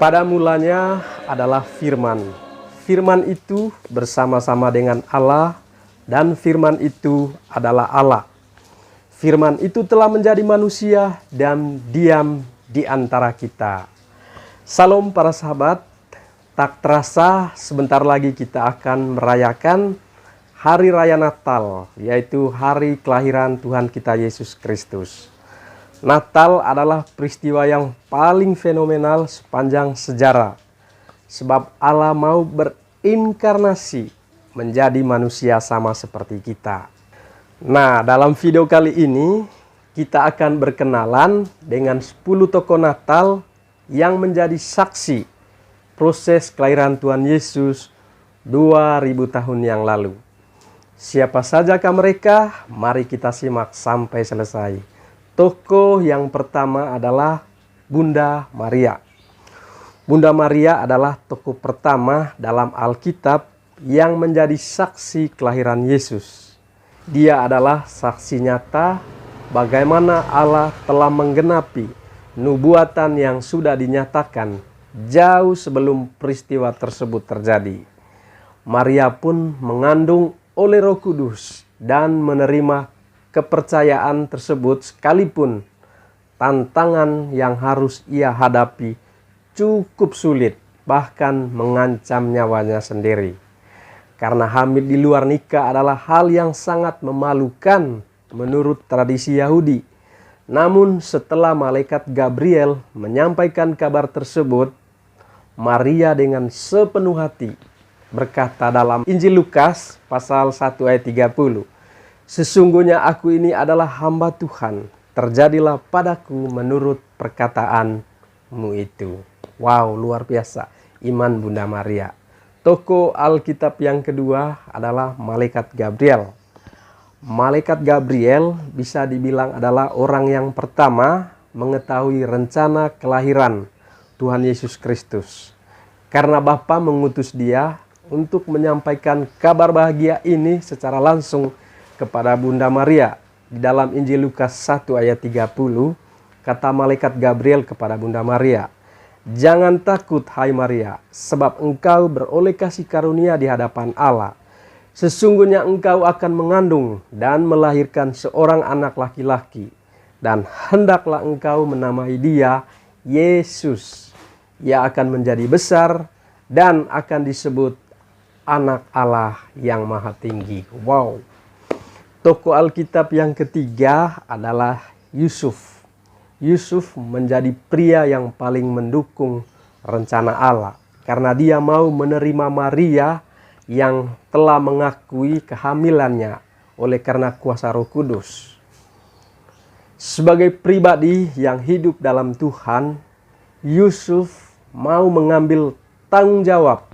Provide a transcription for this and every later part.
Pada mulanya adalah firman. Firman itu bersama-sama dengan Allah, dan firman itu adalah Allah. Firman itu telah menjadi manusia dan diam di antara kita. Salam para sahabat, tak terasa sebentar lagi kita akan merayakan Hari Raya Natal, yaitu hari kelahiran Tuhan kita Yesus Kristus. Natal adalah peristiwa yang paling fenomenal sepanjang sejarah, sebab Allah mau berinkarnasi menjadi manusia sama seperti kita. Nah, dalam video kali ini kita akan berkenalan dengan 10 tokoh Natal yang menjadi saksi proses kelahiran Tuhan Yesus 2000 tahun yang lalu. Siapa sajakah mereka? Mari kita simak sampai selesai. Tokoh yang pertama adalah Bunda Maria. Bunda Maria adalah tokoh pertama dalam Alkitab yang menjadi saksi kelahiran Yesus. Dia adalah saksi nyata bagaimana Allah telah menggenapi nubuatan yang sudah dinyatakan jauh sebelum peristiwa tersebut terjadi. Maria pun mengandung oleh Roh Kudus dan menerima kepercayaan tersebut sekalipun tantangan yang harus ia hadapi cukup sulit, bahkan mengancam nyawanya sendiri. Karena hamil di luar nikah adalah hal yang sangat memalukan menurut tradisi Yahudi. Namun setelah malaikat Gabriel menyampaikan kabar tersebut, Maria dengan sepenuh hati berkata dalam Injil Lukas pasal 1 ayat 30, "Sesungguhnya aku ini adalah hamba Tuhan, terjadilah padaku menurut perkataanmu itu." Wow, luar biasa iman Bunda Maria. Tokoh Alkitab yang kedua adalah Malaikat Gabriel. Malaikat Gabriel bisa dibilang adalah orang yang pertama mengetahui rencana kelahiran Tuhan Yesus Kristus. Karena Bapa mengutus dia untuk menyampaikan kabar bahagia ini secara langsung kepada Bunda Maria. Di dalam Injil Lukas 1 ayat 30, kata malaikat Gabriel kepada Bunda Maria, "Jangan takut hai Maria, sebab engkau beroleh kasih karunia di hadapan Allah. Sesungguhnya engkau akan mengandung dan melahirkan seorang anak laki-laki, dan hendaklah engkau menamai dia Yesus. Ia akan menjadi besar dan akan disebut Anak Allah yang Maha Tinggi." Wow. Tokoh Alkitab yang ketiga adalah Yusuf. Yusuf menjadi pria yang paling mendukung rencana Allah karena dia mau menerima Maria yang telah mengakui kehamilannya oleh karena kuasa Roh Kudus. Sebagai pribadi yang hidup dalam Tuhan, Yusuf mau mengambil tanggung jawab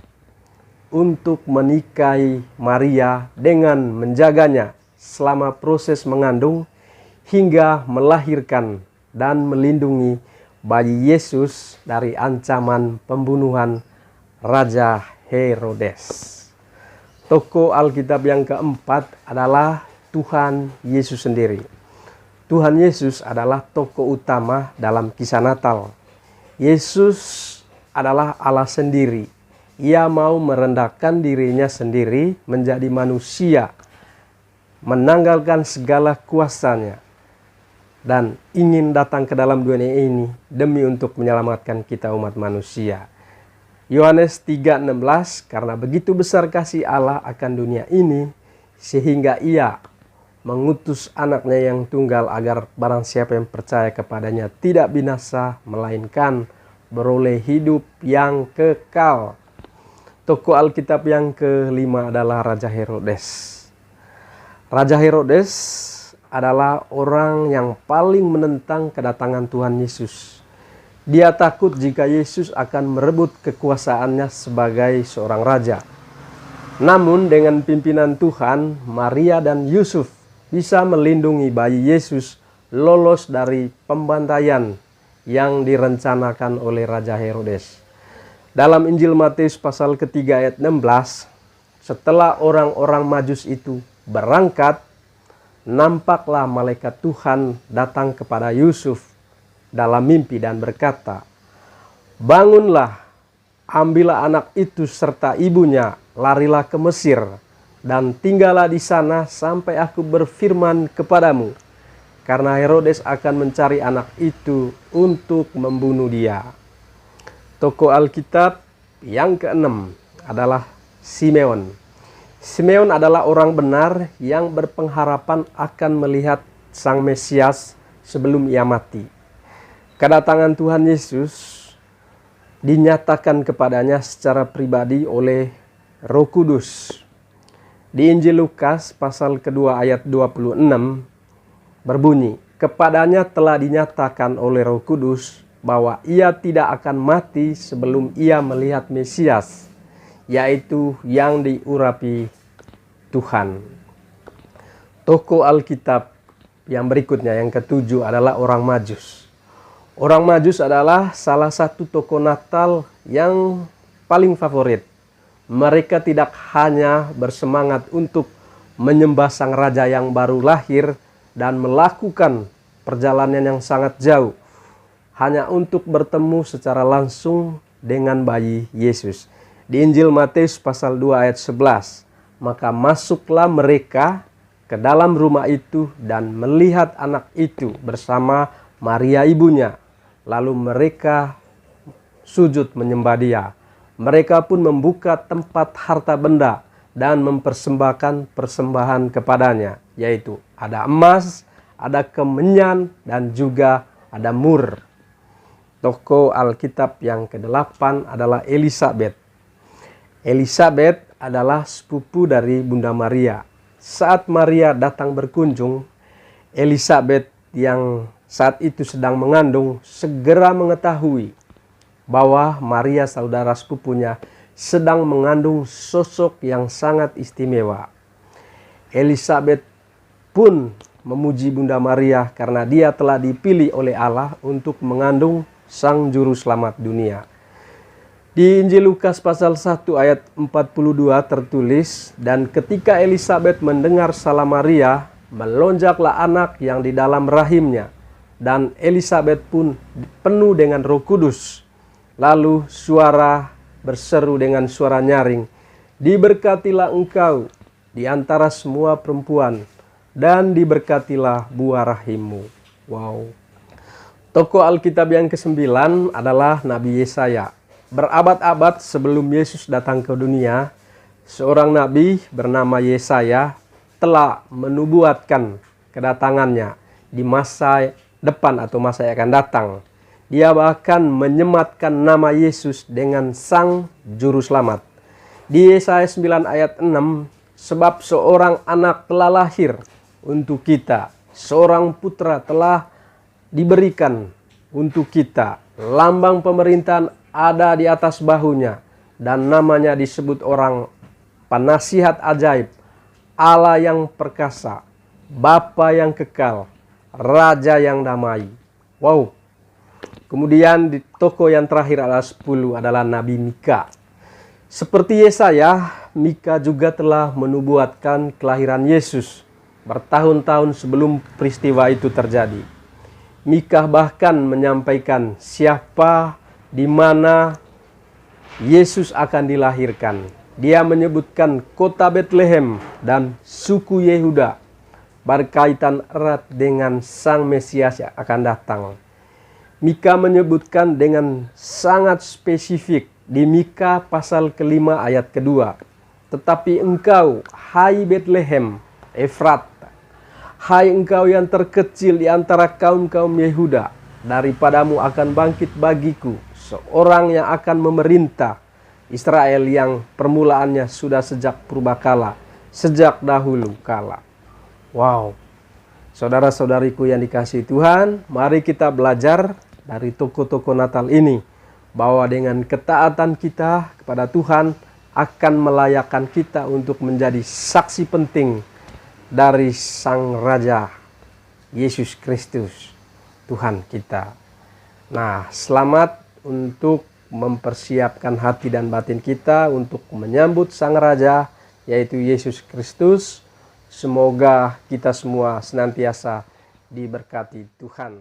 untuk menikahi Maria dengan menjaganya selama proses mengandung hingga melahirkan dan melindungi bayi Yesus dari ancaman pembunuhan Raja Herodes. Tokoh Alkitab yang keempat adalah Tuhan Yesus sendiri. Tuhan Yesus adalah tokoh utama dalam kisah Natal. Yesus adalah Allah sendiri. Ia mau merendahkan dirinya sendiri menjadi manusia, menanggalkan segala kuasanya, dan ingin datang ke dalam dunia ini demi untuk menyelamatkan kita umat manusia. Yohanes 3:16, "Karena begitu besar kasih Allah akan dunia ini, sehingga ia mengutus anaknya yang tunggal agar barang siapa yang percaya kepadanya tidak binasa, melainkan beroleh hidup yang kekal." Tokoh Alkitab yang kelima adalah Raja Herodes. Raja Herodes adalah orang yang paling menentang kedatangan Tuhan Yesus. Dia takut jika Yesus akan merebut kekuasaannya sebagai seorang raja. Namun dengan pimpinan Tuhan, Maria dan Yusuf bisa melindungi bayi Yesus lolos dari pembantaian yang direncanakan oleh Raja Herodes. Dalam Injil Matius pasal ketiga ayat 16, setelah orang-orang Majus itu berangkat, nampaklah malaikat Tuhan datang kepada Yusuf dalam mimpi dan berkata, Bangunlah, ambillah anak itu serta ibunya, larilah ke Mesir, dan tinggallah di sana sampai aku berfirman kepadamu. Karena Herodes akan mencari anak itu untuk membunuh dia. Tokoh Alkitab yang keenam adalah Simeon. Simeon adalah orang benar yang berpengharapan akan melihat Sang Mesias sebelum ia mati. Kedatangan Tuhan Yesus dinyatakan kepadanya secara pribadi oleh Roh Kudus. Di Injil Lukas pasal kedua ayat 26 berbunyi, kepadanya telah dinyatakan oleh Roh Kudus bahwa ia tidak akan mati sebelum ia melihat Mesias, yaitu yang diurapi Tuhan. Tokoh Alkitab yang berikutnya, yang ketujuh, adalah orang Majus. Orang Majus adalah salah satu tokoh Natal yang paling favorit. Mereka tidak hanya bersemangat untuk menyembah sang raja yang baru lahir dan melakukan perjalanan yang sangat jauh hanya untuk bertemu secara langsung dengan bayi Yesus. Di Injil Matius pasal 2 ayat 11, maka masuklah mereka ke dalam rumah itu dan melihat anak itu bersama Maria ibunya. Lalu mereka sujud menyembah dia. Mereka pun membuka tempat harta benda dan mempersembahkan persembahan kepadanya, yaitu ada emas, ada kemenyan, dan juga ada mur. Tokoh Alkitab yang ke-8 adalah Elisabet. Elisabet adalah sepupu dari Bunda Maria. Saat Maria datang berkunjung, Elisabet yang saat itu sedang mengandung segera mengetahui bahwa Maria, saudara sepupunya, sedang mengandung sosok yang sangat istimewa. Elisabet pun memuji Bunda Maria karena dia telah dipilih oleh Allah untuk mengandung Sang Juru Selamat dunia. Di Injil Lukas pasal 1 ayat 42 tertulis, dan ketika Elisabet mendengar salam Maria, melonjaklah anak yang di dalam rahimnya, dan Elisabet pun penuh dengan Roh Kudus. Lalu suara berseru dengan suara nyaring, diberkatilah engkau di antara semua perempuan, dan diberkatilah buah rahimmu. Wow. Tokoh Alkitab yang ke-9 adalah Nabi Yesaya. Berabad-abad sebelum Yesus datang ke dunia, seorang nabi bernama Yesaya telah menubuatkan kedatangannya di masa depan atau masa yang akan datang. Dia bahkan menyematkan nama Yesus dengan Sang Juru Selamat. Di Yesaya 9 ayat 6, sebab seorang anak telah lahir untuk kita, seorang putra telah diberikan untuk kita, lambang pemerintahan ada di atas bahunya, dan namanya disebut orang Penasihat Ajaib, Allah yang perkasa, Bapa yang kekal, Raja yang damai. Wow. Kemudian di tokoh yang terakhir adalah 10 adalah Nabi Mika. Seperti Yesaya, Mika juga telah menubuatkan kelahiran Yesus bertahun-tahun sebelum peristiwa itu terjadi. Mika bahkan menyampaikan siapa di mana Yesus akan dilahirkan. Dia menyebutkan kota Betlehem dan suku Yehuda berkaitan erat dengan Sang Mesias yang akan datang. Mika menyebutkan dengan sangat spesifik di Mika pasal ke-5 ayat kedua. Tetapi engkau, hai Betlehem Efrata, hai engkau yang terkecil di antara kaum-kaum Yehuda, daripadamu akan bangkit bagiku seorang yang akan memerintah Israel yang permulaannya sudah sejak purbakala, sejak dahulu kala. Wow. Saudara-saudariku yang dikasihi Tuhan, mari kita belajar dari tokoh-tokoh Natal ini, bahwa dengan ketaatan kita kepada Tuhan akan melayakkan kita untuk menjadi saksi penting dari Sang Raja Yesus Kristus, Tuhan kita. Nah, selamat untuk mempersiapkan hati dan batin kita untuk menyambut Sang Raja, yaitu Yesus Kristus. Semoga kita semua senantiasa diberkati Tuhan.